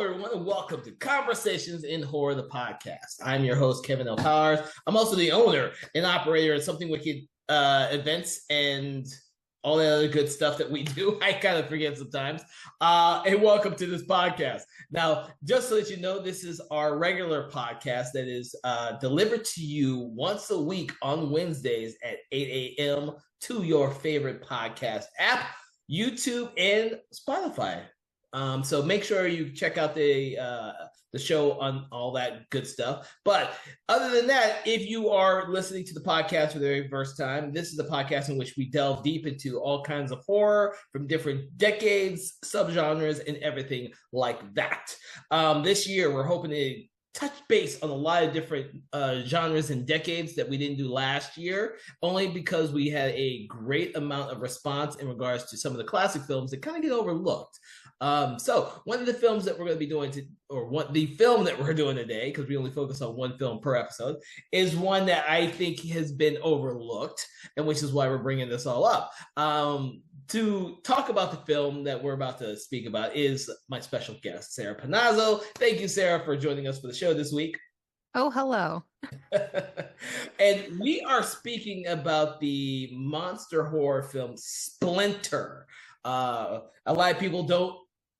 everyone, and welcome to Conversations in Horror, the podcast. I'm your host, Kevin L. Powers. I'm also the owner and operator of Something Wicked events and all the other good stuff that we do. I kind of forget sometimes. And welcome to this podcast. Now, just so that you know, this is our regular podcast that is delivered to you once a week on Wednesdays at 8 a.m. to your favorite podcast app, YouTube, and Spotify. So make sure you check out the show on all that good stuff. But other than that, if you are listening to the podcast for the very first time, this is a podcast in which we delve deep into all kinds of horror from different decades, subgenres, and everything like that. This year, we're hoping to touch base on a lot of different genres and decades that we didn't do last year, only because we had a great amount of response in regards to some of the classic films that kind of get overlooked. So one of the films that we're going to be doing, the film that we're doing today, because we only focus on one film per episode, is one that I think has been overlooked, and which is why we're bringing this all up. To talk about the film that we're about to speak about is my special guest, Sarah Panazzo. Thank you, Sarah, for joining us for the show this week. Oh, hello. And we are speaking about the monster horror film Splinter. A lot of people don't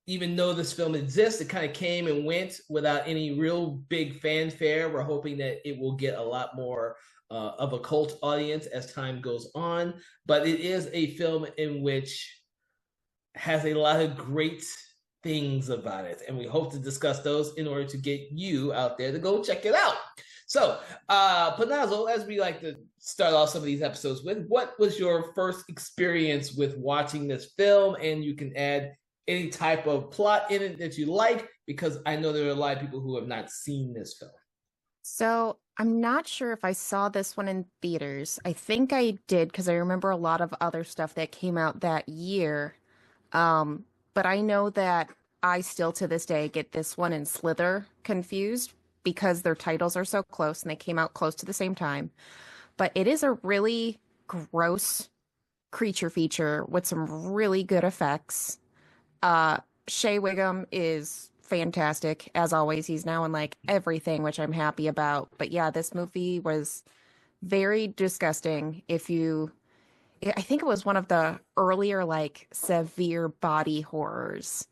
even know this film exists. It kind of came and went without any real big fanfare. We're hoping that it will get a lot more of a cult audience as time goes on. But it is a film in which has a lot of great things about it. And we hope to discuss those in order to get you out there to go check it out. So, Panazzo, as we like to start off some of these episodes with, what was your first experience with watching this film? And you can add any type of plot in it that you like, because I know there are a lot of people who have not seen this film. So I'm not sure if I saw this one in theaters. I think I did, because I remember a lot of other stuff that came out that year. But I know that I still to this day get this one and Slither confused because their titles are so close and they came out close to the same time. But it is a really gross creature feature with some really good effects. Shea Wiggum is fantastic, as always. He's now in like everything, which I'm happy about. But yeah, this movie was very disgusting. I think it was one of the earlier like severe body horrors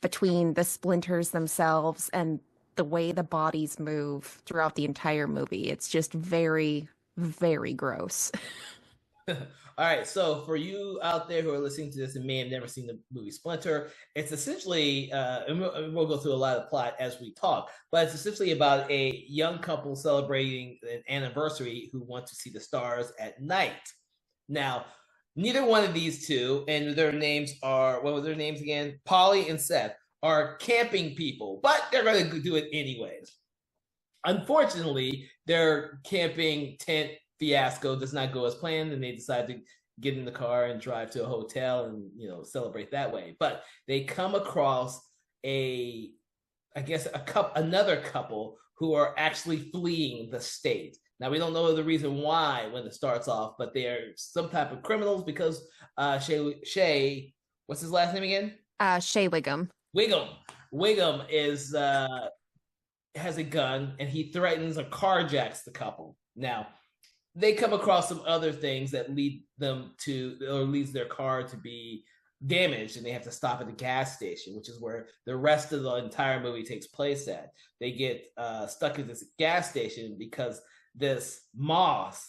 between the splinters themselves and the way the bodies move throughout the entire movie. It's just very, very gross. All right, so for you out there who are listening to this and may have never seen the movie Splinter, it's essentially, and we'll go through a lot of plot as we talk, but it's essentially about a young couple celebrating an anniversary who want to see the stars at night. Now, neither one of these two, and their names are, what were their names again? Polly and Seth, are camping people, but they're going to do it anyways. Unfortunately, their camping tent fiasco does not go as planned, and they decide to get in the car and drive to a hotel and celebrate that way. But they come across another couple who are actually fleeing the state. Now, we don't know the reason why when it starts off, but they're some type of criminals because Shea, what's his last name again? Shea Wiggum. Wiggum is has a gun, and he threatens or carjacks the couple. Now, they come across some other things that leads their car to be damaged, and they have to stop at the gas station, which is where the rest of the entire movie takes place at. They get stuck at this gas station because this moth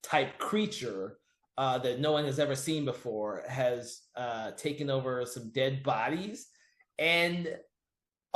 type creature that no one has ever seen before has taken over some dead bodies and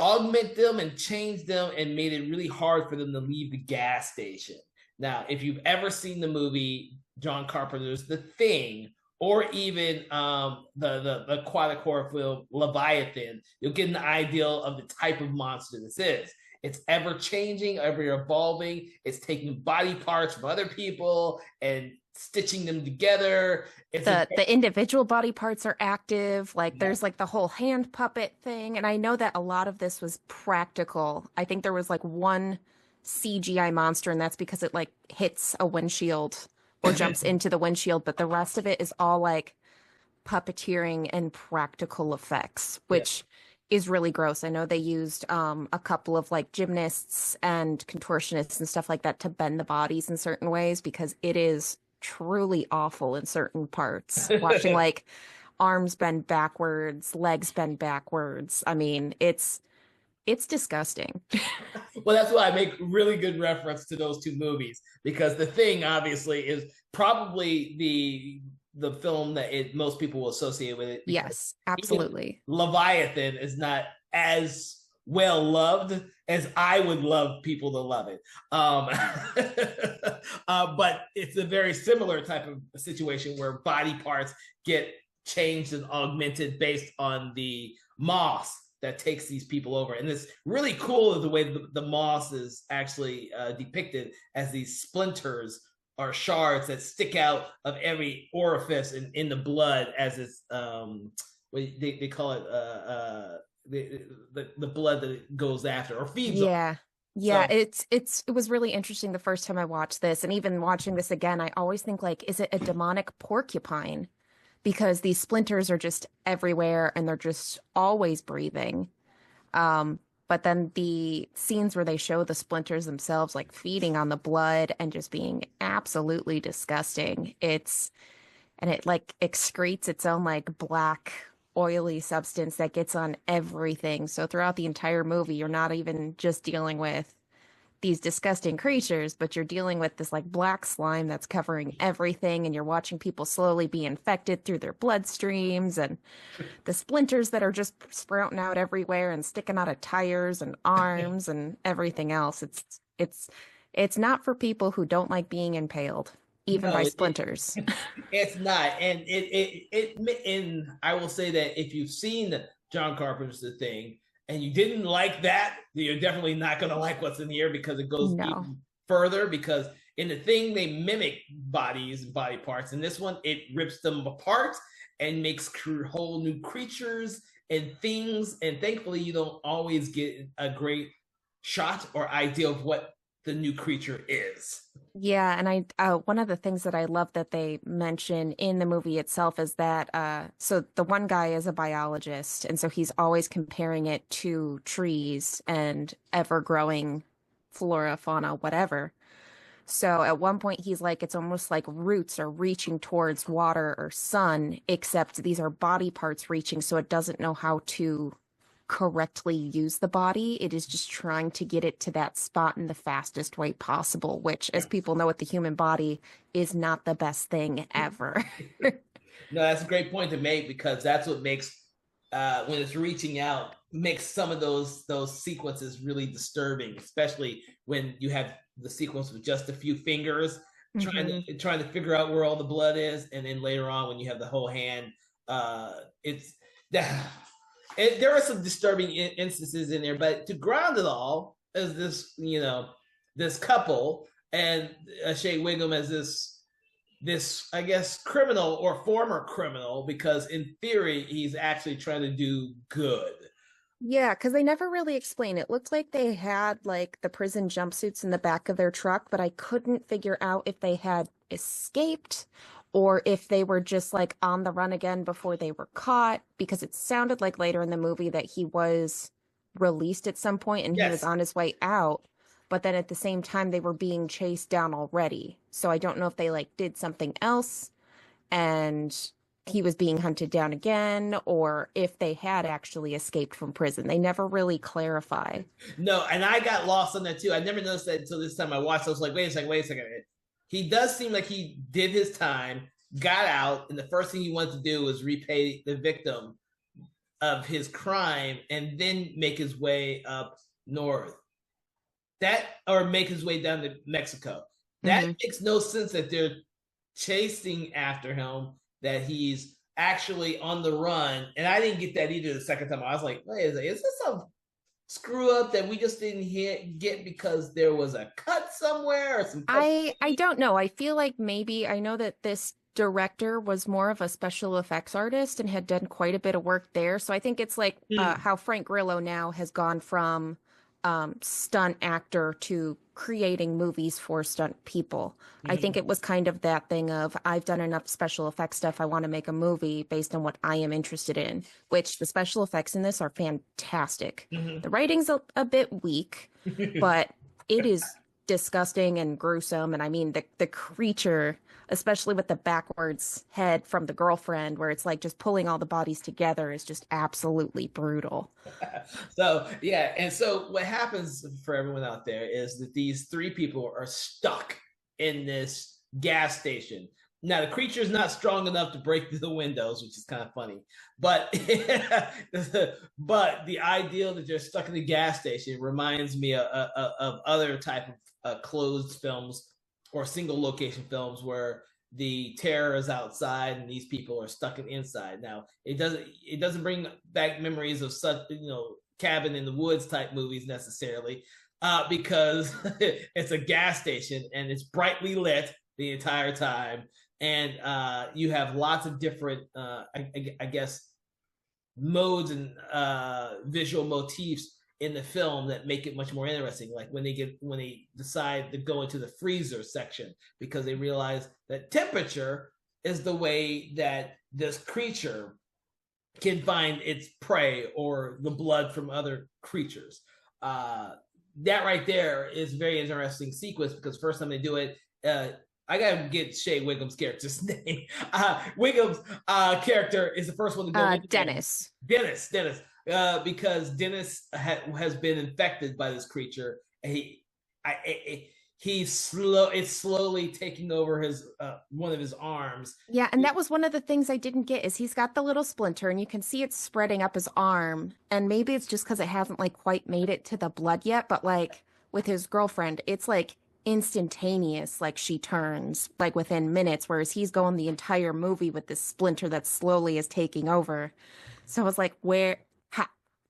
augment them and change them and made it really hard for them to leave the gas station. Now, if you've ever seen the movie John Carpenter's The Thing, or even the aquatic horror film Leviathan, you'll get an idea of the type of monster this is. It's ever changing, ever evolving. It's taking body parts from other people and stitching them together. The individual body parts are active. Like there's like the whole hand puppet thing. And I know that a lot of this was practical. I think there was like one CGI monster, and that's because it like hits a windshield or jumps into the windshield. But the rest of it is all like puppeteering and practical effects, which is really gross. I know they used a couple of like gymnasts and contortionists and stuff like that to bend the bodies in certain ways because it is truly awful in certain parts. Watching like arms bend backwards, legs bend backwards. I mean, it's disgusting. Well, that's why I make really good reference to those two movies because The Thing obviously is probably the film that most people will associate with it because Yes, even absolutely. Leviathan is not as well loved as I would love people to love it. But it's a very similar type of situation where body parts get changed and augmented based on the moss that takes these people over. And it's really cool the way the moss is actually depicted as these splinters or shards that stick out of every orifice in the blood as it's they call it the blood that it goes after or feeds on. Yeah. Yeah, So it was really interesting the first time I watched this, and even watching this again, I always think like, is it a demonic porcupine? Because these splinters are just everywhere and they're just always breathing. But then the scenes where they show the splinters themselves like feeding on the blood and just being absolutely disgusting. And it like excretes its own like black oily substance that gets on everything. So throughout the entire movie, you're not even just dealing with these disgusting creatures, but you're dealing with this like black slime that's covering everything, and you're watching people slowly be infected through their bloodstreams and the splinters that are just sprouting out everywhere and sticking out of tires and arms and everything else. It's not for people who don't like being impaled, even no, by splinters. it's not, and and I will say that if you've seen John Carpenter's The Thing and you didn't like that, you're definitely not going to like what's in here because it goes No. even further. Because in The Thing they mimic bodies and body parts. In this one, it rips them apart and makes whole new creatures and things. And thankfully, you don't always get a great shot or idea of what the new creature is. Yeah, and one of the things that I love that they mention in the movie itself is that so the one guy is a biologist, and so he's always comparing it to trees and ever-growing flora, fauna, whatever. So at one point he's like, it's almost like roots are reaching towards water or sun, except these are body parts reaching, so it doesn't know how to correctly use the body. It is just trying to get it to that spot in the fastest way possible, which, as people know with the human body, is not the best thing ever. No, that's a great point to make because that's what makes when it's reaching out makes some of those sequences really disturbing, especially when you have the sequence with just a few fingers Hmm. trying to figure out where all the blood is, and then later on when you have the whole hand, it's that. There are some disturbing instances in there, but to ground it all as this, this couple and Shea Wiggum as this I guess criminal or former criminal because in theory he's actually trying to do good. Yeah, because they never really explain. It looked like they had like the prison jumpsuits in the back of their truck, but I couldn't figure out if they had escaped or if they were just like on the run again before they were caught, because it sounded like later in the movie that he was released at some point and he was Yes. on his way out, but then at the same time they were being chased down already. So I don't know if they like did something else and he was being hunted down again, or if they had actually escaped from prison. They never really clarify. No, and I got lost on that too. I never noticed that until this time I watched. I was like, wait a second. He does seem like he did his time, got out, and the first thing he wanted to do was repay the victim of his crime and then make his way up north. That or make his way down to Mexico. That Hmm. makes no sense that they're chasing after him, that he's actually on the run. And I didn't get that either the second time. I was like, wait, is this a screw up that we just didn't get because there was a cut somewhere or some cut? I don't know. I feel like maybe I know that this director was more of a special effects artist and had done quite a bit of work there. So I think it's like Hmm. how Frank Grillo now has gone from stunt actor to creating movies for stunt people. I think Mhm. it was kind of that thing of I've done enough special effects stuff. I want to make a movie based on what I am interested in, which the special effects in this are fantastic. Mhm. The writing's a bit weak, but it is disgusting and gruesome. And I mean, the creature, especially with the backwards head from the girlfriend, where it's like just pulling all the bodies together, is just absolutely brutal. So yeah, and so what happens for everyone out there is that these three people are stuck in this gas station. Now the creature is not strong enough to break through the windows, which is kind of funny. But but the idea that they're stuck in the gas station reminds me of other type of closed films or single location films where the terror is outside and these people are stuck in inside. Now it doesn't bring back memories of such cabin in the woods type movies necessarily, because it's a gas station and it's brightly lit the entire time, and you have lots of different I guess modes and visual motifs in the film that make it much more interesting. Like when they decide to go into the freezer section because they realize that temperature is the way that this creature can find its prey or the blood from other creatures. That right there is a very interesting sequence because first time they do it, I gotta get Shea Wiggum's character's name. Wiggum's character is the first one to go in. Dennis. Dennis. Because Dennis has been infected by this creature. He's slow. It's slowly taking over his one of his arms. Yeah, and that was one of the things I didn't get is he's got the little splinter and you can see it spreading up his arm. And maybe it's just because it hasn't like quite made it to the blood yet, but like with his girlfriend, it's like instantaneous, like she turns like within minutes, whereas he's going the entire movie with this splinter that slowly is taking over. So I was like,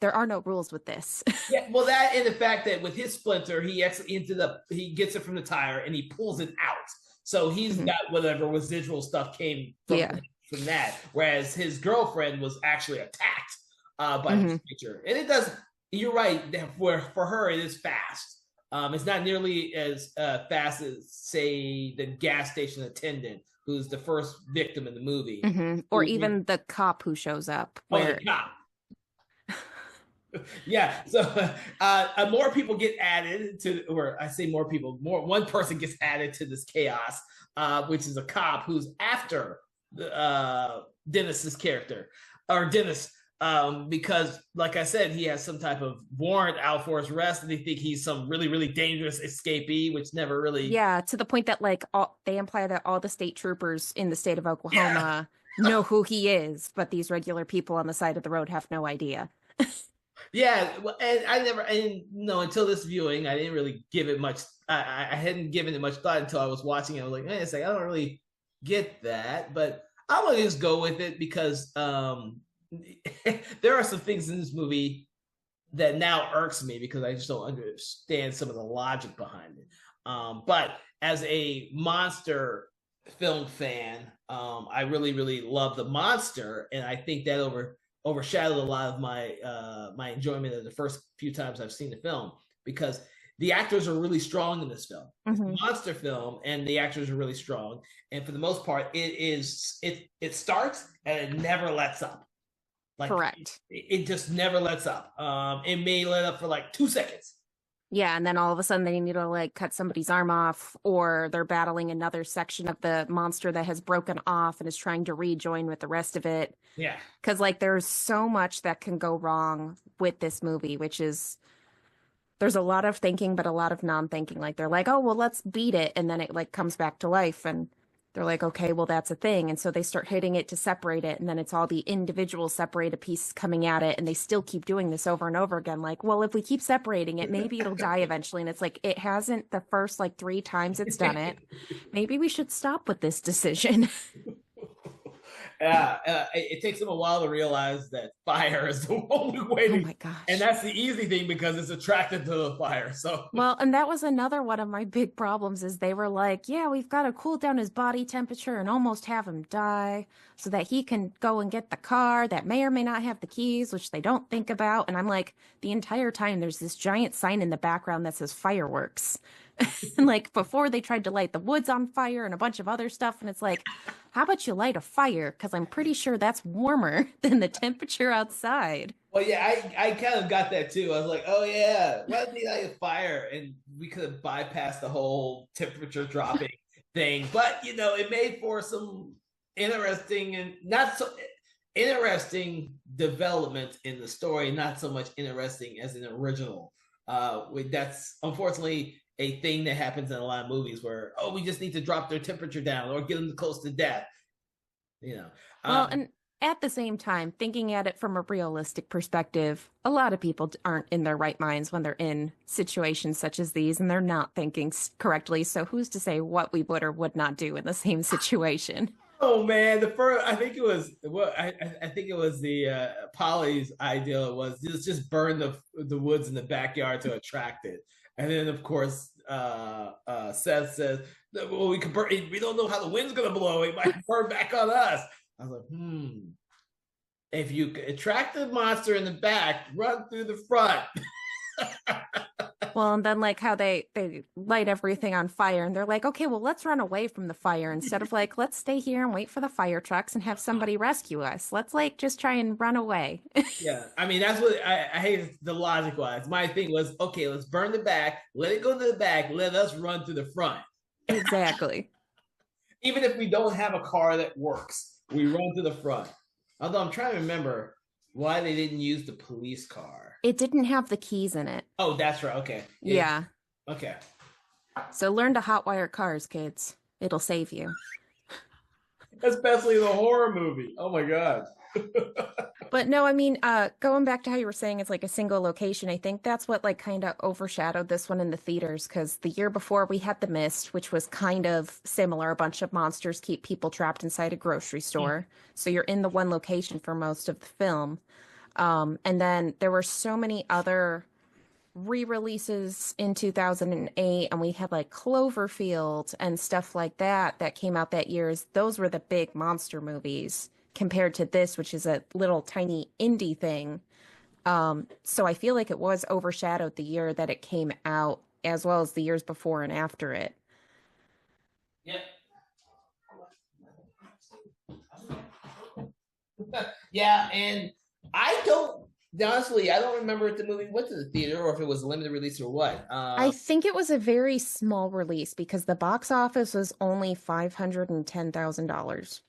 there are no rules with this. Yeah, well, that and the fact that with his splinter, he actually he gets it from the tire and he pulls it out. So he's Mhm. got whatever residual stuff came Yeah. from that. Whereas his girlfriend was actually attacked by this Mhm. creature. And it does, you're right, that for her, it is fast. It's not nearly as fast as, say, the gas station attendant, who's the first victim in the movie. Or Who- even the cop who shows up. Oh, Where the cop. Yeah, so more people get added to, or I say more people, one person gets added to this chaos, which is a cop who's after Dennis's character, or Dennis, because, like I said, he has some type of warrant out for his arrest, and they think he's some really, really dangerous escapee, which never really. Yeah, to the point that like they imply that all the state troopers in the state of Oklahoma know who he is, but these regular people on the side of the road have no idea. Yeah, well, and I never, and no, until this viewing, I didn't really give it much. I hadn't given it much thought until I was watching it. I was like, man, it's like I don't really get that, but I'm gonna just go with it because there are some things in this movie that now irks me because I just don't understand some of the logic behind it. But as a monster film fan, I really, really love the monster, and I think that overshadowed a lot of my my enjoyment of the first few times I've seen the film because the actors are really strong in this film. It's a monster film, and the actors are really strong. And for the most part, it starts and it never lets up. Like, Correct. It just never lets up. It may let up for like 2 seconds. Yeah, and then all of a sudden they need to like cut somebody's arm off, or they're battling another section of the monster that has broken off and is trying to rejoin with the rest of it. Yeah. Because like there's so much that can go wrong with this movie, which is there's a lot of thinking, but a lot of non-thinking. Like they're like, oh, well, let's beat it. And then it like comes back to life. And they're like, okay, well, that's a thing. And so they start hitting it to separate it. And then it's all the individual separated pieces coming at it. And they still keep doing this over and over again. Like, well, if we keep separating it, maybe it'll die eventually. And it's like, it hasn't the first like 3 times it's done it. Maybe we should stop with this decision. It takes them a while to realize that fire is the only way Oh to, my and gosh. that's the easy thing because it's attracted to the fire. So Well, and that was another one of my big problems is they were like, yeah, we've got to cool down his body temperature and almost have him die so that he can go and get the car that may or may not have the keys, which they don't think about. And I'm like, the entire time there's this giant sign in the background that says fireworks. And like before they tried to light the woods on fire and a bunch of other stuff. And it's like, how about you light a fire? Because I'm pretty sure that's warmer than the temperature outside. well, yeah, I kind of got that too. I was like, oh yeah, why did they light a fire? And we could have bypassed the whole temperature dropping thing. But it made for some interesting and not so interesting development in the story, not so much interesting as an original. That's unfortunately a thing that happens in a lot of movies where we just need to drop their temperature down or get them close to death. You know, Well, um, and at the same time, thinking at it from a realistic perspective, a lot of people aren't in their right minds when they're in situations such as these and they're not thinking correctly. So who's to say what we would or would not do in the same situation? Oh man, the first I think it was I think it was the Polly's idea was just burn the woods in the backyard to attract it, and then of course Seth says, "Well, we could burn. We don't know how the wind's gonna blow. It might burn back on us." I was like, if you attract the monster in the back, run through the front. Well, and then like how they light everything on fire and they're like, okay, well, let's run away from the fire instead of like, let's stay here and wait for the fire trucks and have somebody rescue us. Let's like just try and run away. Yeah, I mean that's what I hate the logic wise. My thing was okay, let's burn the back, let it go to the back, let us run to the front. Exactly. Even if we don't have a car that works, we run to the front. Although I'm trying to remember why they didn't use the police car. It didn't have the keys in it. Oh, that's right. Okay. Yeah. Okay. So learn to hotwire cars, kids. It'll save you. Especially the horror movie. Oh my god. But no, I mean, going back to how you were saying it's like a single location, I think that's what like kind of overshadowed this one in the theaters because the year before we had The Mist, which was kind of similar. A bunch of monsters keep people trapped inside a grocery store. So you're in the one location for most of the film. And then there were so many other re-releases in 2008 and we had like Cloverfield and stuff like that that came out that year. Those were the big monster movies compared to this, which is a little tiny indie thing. So I feel like it was overshadowed the year that it came out as well as the years before and after it. Yep. Yeah, and I don't remember if the movie went to the theater or if it was a limited release or what. I think it was a very small release because the box office was only $510,000.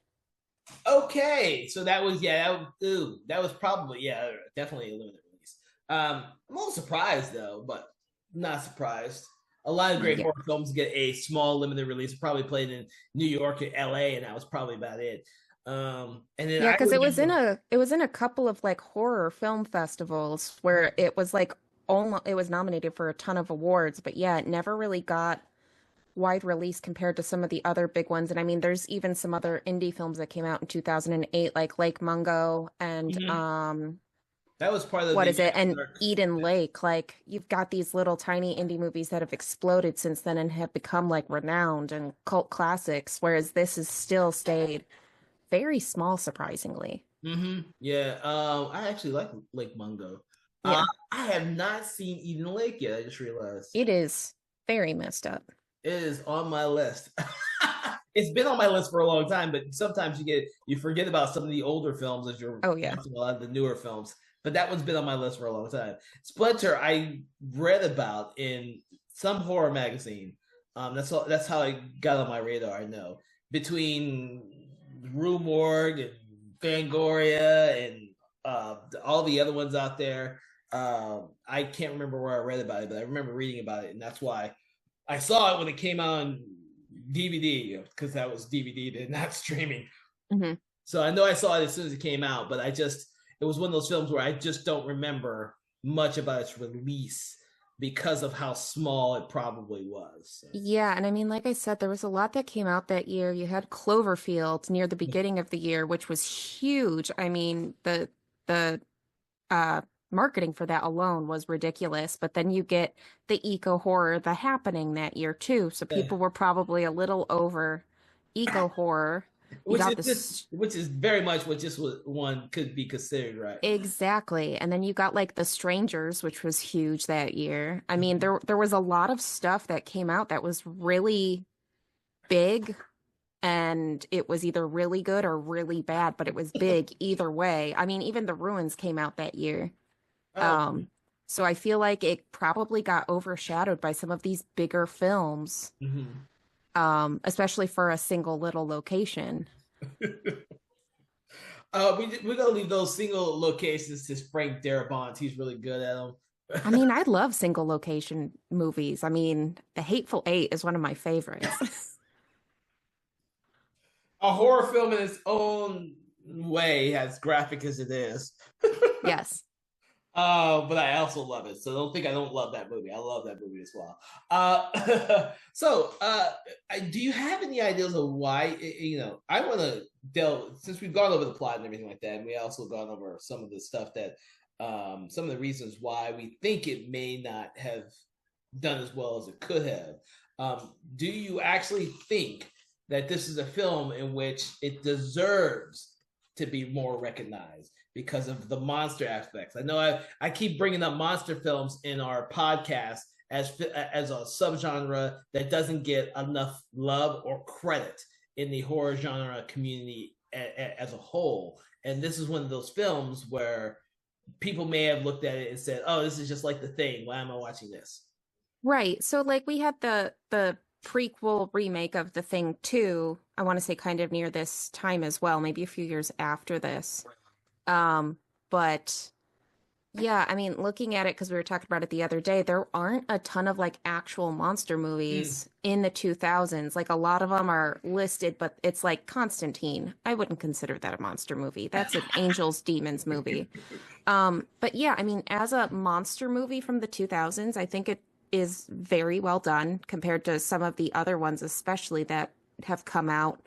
Okay, so that was that was probably definitely a limited release. I'm a little surprised though, but not surprised. A lot of great Yeah. horror films get a small limited release. Probably played in New York or L.A., and that was probably about it. And then Yeah, I because remember, it was in a couple of like horror film festivals where it was like almost it was nominated for a ton of awards, but yeah, it never really got wide release compared to some of the other big ones. And I mean, there's even some other indie films that came out in 2008, like Lake Mungo and Mhm. That was part of what the is it? And Master. Eden Lake. Like you've got these little tiny indie movies that have exploded since then and have become like renowned and cult classics, whereas this has still stayed very small, surprisingly. Yeah, I actually like Lake Mungo. Yeah, I have not seen Eden Lake yet. I just realized it is very messed up. it is on my list. It's been on my list for a long time, but sometimes you forget about some of the older films as you're Oh yeah. watching a lot of the newer films. But that one's been on my list for a long time. Splinter, I read about in some horror magazine. That's how I got on my radar. I know between Rue Morgue and Fangoria and all the other ones out there. I can't remember where I read about it, but I remember reading about it, and that's why I saw it when it came out on DVD because that was DVD and not streaming. Hmm. So I know I saw it as soon as it came out, but it was one of those films where I just don't remember much about its release. because of how small it probably was. So. Yeah, and I mean, like I said, there was a lot that came out that year. You had Cloverfield near the beginning of the year, which was huge. I mean, the uh marketing for that alone was ridiculous. But then you get the eco horror, The Happening that year too. So people were probably a little over eco horror. You got this Which is very much what one could be considered, right? exactly. And then you got like The Strangers, which was huge that year. I mean, there was a lot of stuff that came out that was really big and it was either really good or really bad, but it was big either way. I mean, even The Ruins came out that year. Oh, Um, so I feel like it probably got overshadowed by some of these bigger films, mhm. especially for a single little location. We're gonna leave those single locations to Frank Darabont. He's really good at them. I mean, I love single location movies. I mean, The Hateful Eight is one of my favorites. A horror film in its own way, as graphic as it is. Yes. But I also love it. So don't think I don't love that movie. I love that movie as well. Do you have any ideas of why? I want to delve since we've gone over the plot and everything like that, and we also gone over some of the stuff that, some of the reasons why we think it may not have done as well as it could have. Do you actually think that this is a film in which it deserves to be more recognized because of the monster aspects? I know I keep bringing up monster films in our podcast as a subgenre that doesn't get enough love or credit in the horror genre community as a whole. And this is one of those films where people may have looked at it and said, "Oh, this is just like The Thing. Why am I watching this?" Right. So like we had the prequel remake of The Thing 2, I want to say kind of near this time as well, maybe a few years after this. But yeah, I mean, looking at it because we were talking about it the other day, there aren't a ton of like actual monster Mm. movies in the 2000s. Like a lot of them are listed, but it's like Constantine. I wouldn't consider that a monster movie. That's an angels demons movie. But yeah, I mean, as a monster movie from the 2000s, I think it is very well done compared to some of the other ones, especially that have come out.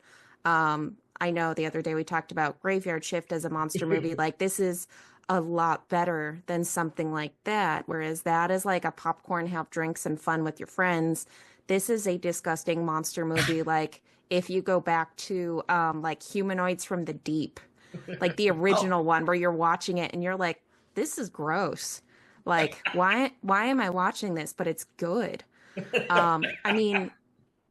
I know the other day we talked about Graveyard Shift as a monster movie. Like, this is a lot better than something like that. Whereas that is like a popcorn, have drinks, and fun with your friends. This is a disgusting monster movie. Like, if you go back to like Humanoids from the Deep, like the Oh, original one where you're watching it and you're like, this is gross. Like, why am I watching this? But it's good. I mean,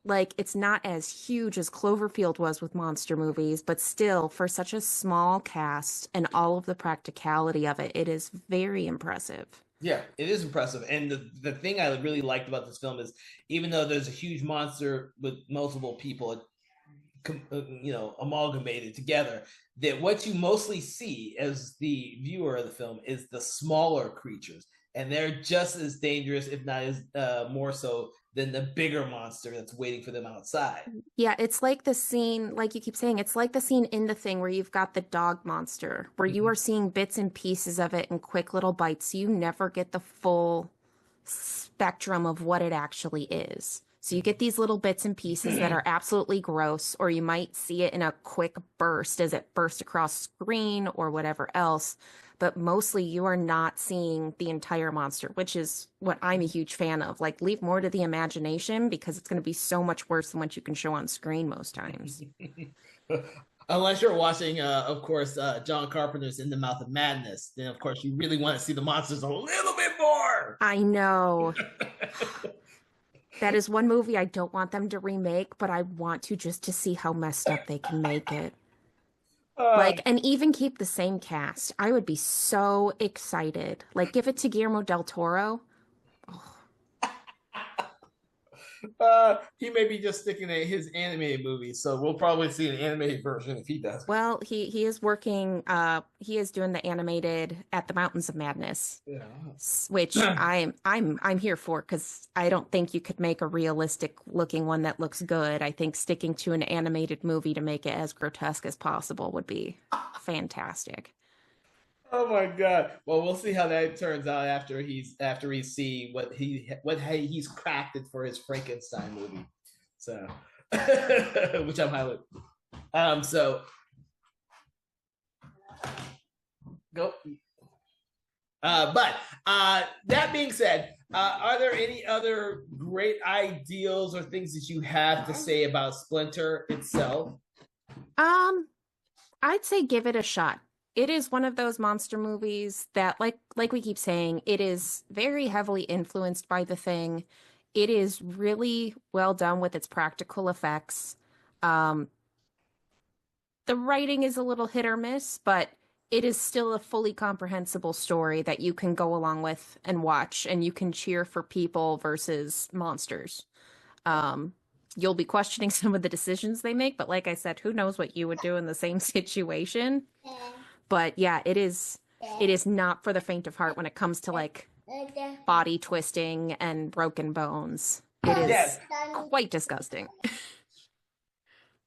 like it's not as huge as Cloverfield was with monster movies, but still, for such a small cast and all of the practicality of it, it is very impressive. yeah, it is impressive. And the thing I really liked about this film is, even though there's a huge monster with multiple people, amalgamated together, that what you mostly see as the viewer of the film is the smaller creatures, and they're just as dangerous, if not as more so, than the bigger monster that's waiting for them outside. Yeah, it's like the scene, like you keep saying, it's like the scene in The Thing where you've got the dog monster, where you Mm-hmm. are seeing bits and pieces of it in quick little bites. So you never get the full spectrum of what it actually is. So you get these little bits and pieces that are absolutely gross, or you might see it in a quick burst as it bursts across screen or whatever else. But mostly you are not seeing the entire monster, which is what I'm a huge fan of. Like, leave more to the imagination because it's going to be so much worse than what you can show on screen most times. Unless you're watching, of course, John Carpenter's In the Mouth of Madness, then of course you really want to see the monsters a little bit more. I know. That is one movie I don't want them to remake, but I want to just to see how messed up they can make it. uh, Like, and even keep the same cast. I would be so excited. Like, give it to Guillermo del Toro. he may be just sticking to his animated movies, so we'll probably see an animated version if he does. Well, he is working, he is doing the animated At the Mountains of Madness, which Yeah. I'm here for because I don't think you could make a realistic looking one that looks good. I think sticking to an animated movie to make it as grotesque as possible would be fantastic. Oh my god. Well, we'll see how that turns out after we see what he's crafted for his Frankenstein movie. So, which I'm highly so go. But that being said, are there any other great ideals or things that you have to say about Splinter itself? I'd say give it a shot. It is one of those monster movies that, like we keep saying, it is very heavily influenced by The Thing. It is really well done with its practical effects. Um, the writing is a little hit or miss, but it is still a fully comprehensible story that you can go along with and watch, and you can cheer for people versus monsters. Um, you'll be questioning some of the decisions they make, but like I said, who knows what you would do in the same situation? But yeah, it is not for the faint of heart when it comes to like body twisting and broken bones. It is Yes. quite disgusting.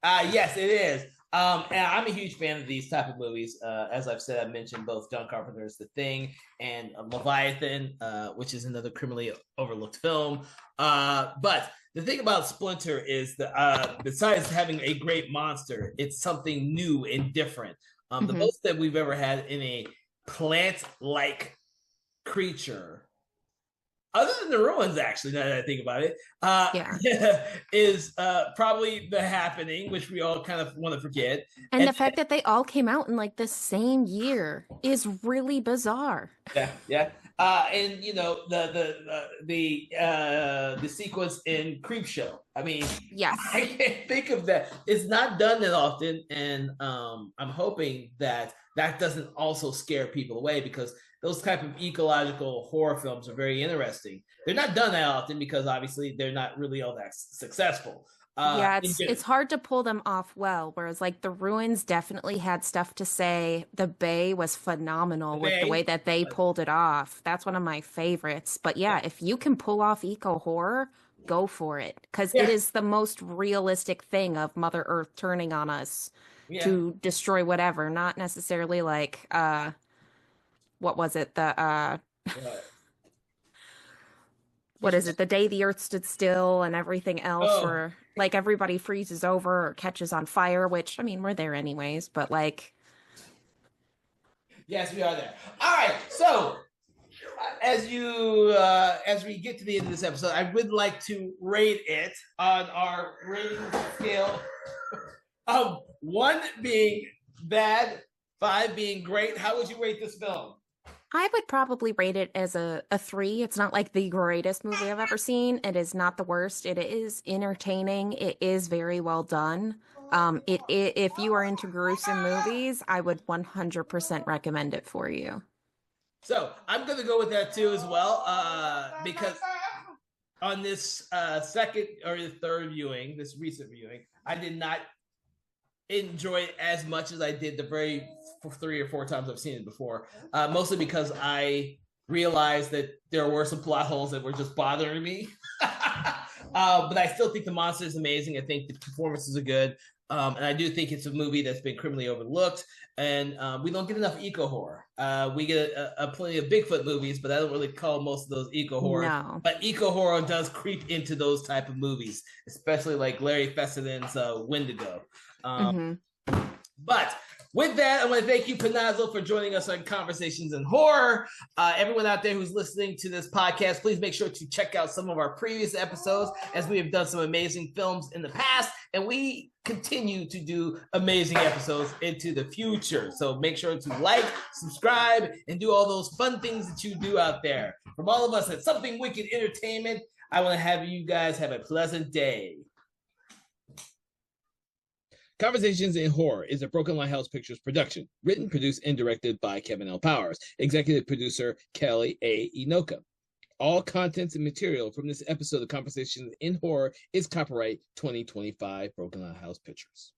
Yes, it is. And I'm a huge fan of these type of movies. As I've said, I've mentioned both John Carpenter's The Thing and Leviathan, which is another criminally overlooked film. But the thing about Splinter is that besides having a great monster, it's something new and different. The most that we've ever had in a plant-like creature, other than the ruins, actually, now that I think about it, is probably The Happening, which we all kind of want to forget. And the fact that they all came out in like the same year is really bizarre. Yeah. And you know the sequence in Creepshow. I mean, yes, I can't think of that. It's not done that often, and I'm hoping that doesn't also scare people away, because those type of ecological horror films are very interesting. They're not done that often because obviously they're not really all that successful. Yeah, it's hard to pull them off well, whereas like The Ruins definitely had stuff to say. The Bay was phenomenal with the way that they pulled it off. That's one of my favorites. But yeah, if you can pull off eco horror, go for it, because it is the most realistic thing of Mother Earth turning on us to destroy whatever, not necessarily like what was it? What is it? The day the Earth stood still and everything else, where like everybody freezes over or catches on fire, which I mean, we're there anyways, but like. Yes, we are there. All right. So as we get to the end of this episode, I would like to rate it on our rating scale of 1 being bad, 5 being great. How would you rate this film? I would probably rate it as a 3. It's not like the greatest movie I've ever seen. It is not the worst. It is entertaining. It is very well done. If you are into gruesome movies, I would 100% recommend it for you. So I'm going to go with that too as well, because on this second or the third viewing, this recent viewing, I did not enjoy it as much as I did the very 3 or 4 times I've seen it before, mostly because I realized that there were some plot holes that were just bothering me. But I still think the monster is amazing. I think the performances are good. And I do think it's a movie that's been criminally overlooked. And we don't get enough eco horror. We get a plenty of Bigfoot movies, but I don't really call most of those eco horror. No. But eco horror does creep into those type of movies, especially like Larry Fessenden's Wendigo. But with that, I want to thank you, Panazzo, for joining us on Conversations in Horror. Everyone out there who's listening to this podcast, please make sure to check out some of our previous episodes, as we have done some amazing films in the past, and we continue to do amazing episodes into the future. So make sure to like, subscribe, and do all those fun things that you do out there. From all of us at Something Wicked Entertainment, I want to have you guys have a pleasant day. Conversations in Horror is a Broken Lighthouse Pictures production, written, produced, and directed by Kevin L. Powers, executive producer Kelly A. Inoka. All contents and material from this episode of Conversations in Horror is copyright 2025 Broken Lighthouse Pictures.